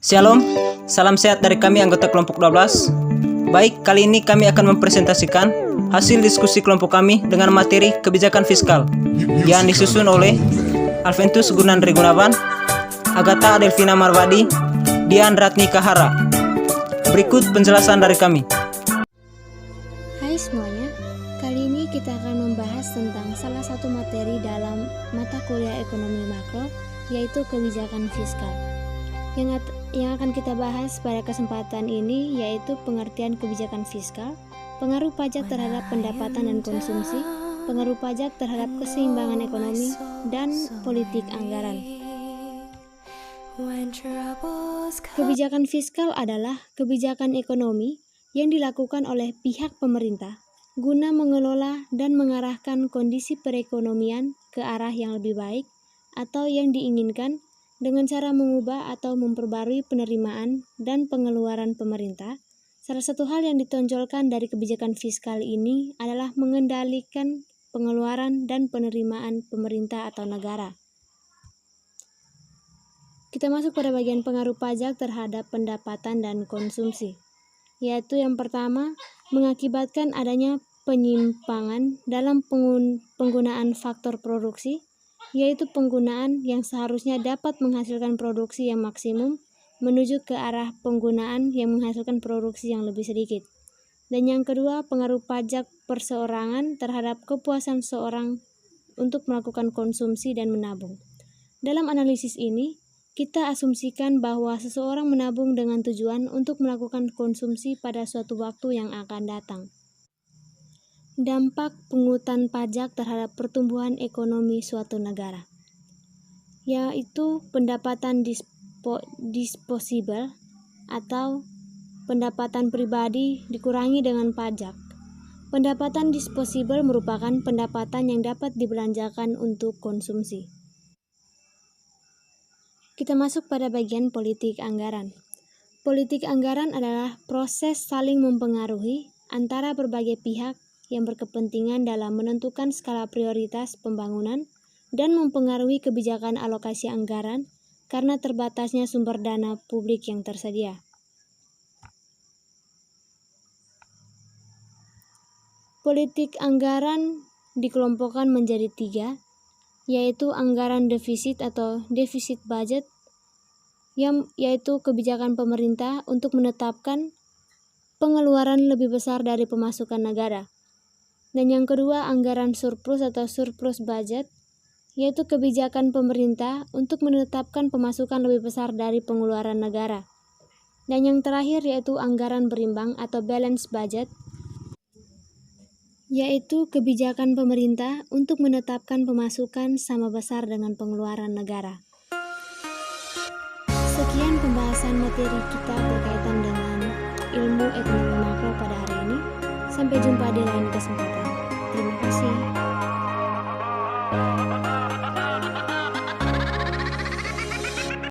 Shalom, salam sehat dari kami anggota kelompok 12. Baik, kali ini kami akan mempresentasikan hasil diskusi kelompok kami dengan materi kebijakan fiskal yang disusun oleh Alventus Gunandri Gunawan, Agatha Adelvina Marwadi, Dian Ratni Kahara. Berikut penjelasan dari kami. Hai semuanya, kali ini kita akan membahas tentang salah satu materi dalam mata kuliah ekonomi makro, yaitu kebijakan fiskal. Yang akan kita bahas pada kesempatan ini yaitu pengertian kebijakan fiskal, pengaruh pajak terhadap pendapatan dan konsumsi, pengaruh pajak terhadap keseimbangan ekonomi, dan politik anggaran. Kebijakan fiskal adalah kebijakan ekonomi yang dilakukan oleh pihak pemerintah guna mengelola dan mengarahkan kondisi perekonomian ke arah yang lebih baik atau yang diinginkan dengan cara mengubah atau memperbarui penerimaan dan pengeluaran pemerintah. Salah satu hal yang ditonjolkan dari kebijakan fiskal ini adalah mengendalikan pengeluaran dan penerimaan pemerintah atau negara. Kita masuk pada bagian pengaruh pajak terhadap pendapatan dan konsumsi, yaitu yang pertama, mengakibatkan adanya penyimpangan dalam penggunaan faktor produksi, yaitu penggunaan yang seharusnya dapat menghasilkan produksi yang maksimum menuju ke arah penggunaan yang menghasilkan produksi yang lebih sedikit. Dan yang kedua, pengaruh pajak perseorangan terhadap kepuasan seorang untuk melakukan konsumsi dan menabung. Dalam analisis ini, kita asumsikan bahwa seseorang menabung dengan tujuan untuk melakukan konsumsi pada suatu waktu yang akan datang. Dampak pungutan pajak terhadap pertumbuhan ekonomi suatu negara, yaitu pendapatan disposable atau pendapatan pribadi dikurangi dengan pajak. Pendapatan disposable merupakan pendapatan yang dapat dibelanjakan untuk konsumsi. Kita masuk pada bagian politik anggaran. Politik anggaran adalah proses saling mempengaruhi antara berbagai pihak yang berkepentingan dalam menentukan skala prioritas pembangunan dan mempengaruhi kebijakan alokasi anggaran karena terbatasnya sumber dana publik yang tersedia. Politik anggaran dikelompokkan menjadi 3, yaitu anggaran defisit atau defisit budget, yaitu kebijakan pemerintah untuk menetapkan pengeluaran lebih besar dari pemasukan negara. Dan yang kedua, anggaran surplus atau surplus budget, yaitu kebijakan pemerintah untuk menetapkan pemasukan lebih besar dari pengeluaran negara. Dan yang terakhir yaitu anggaran berimbang atau balance budget, yaitu kebijakan pemerintah untuk menetapkan pemasukan sama besar dengan pengeluaran negara. Sekian pembahasan materi kita berkaitan dengan ilmu ekonomi makro pada hari ini. Sampai jumpa di lain kesempatan.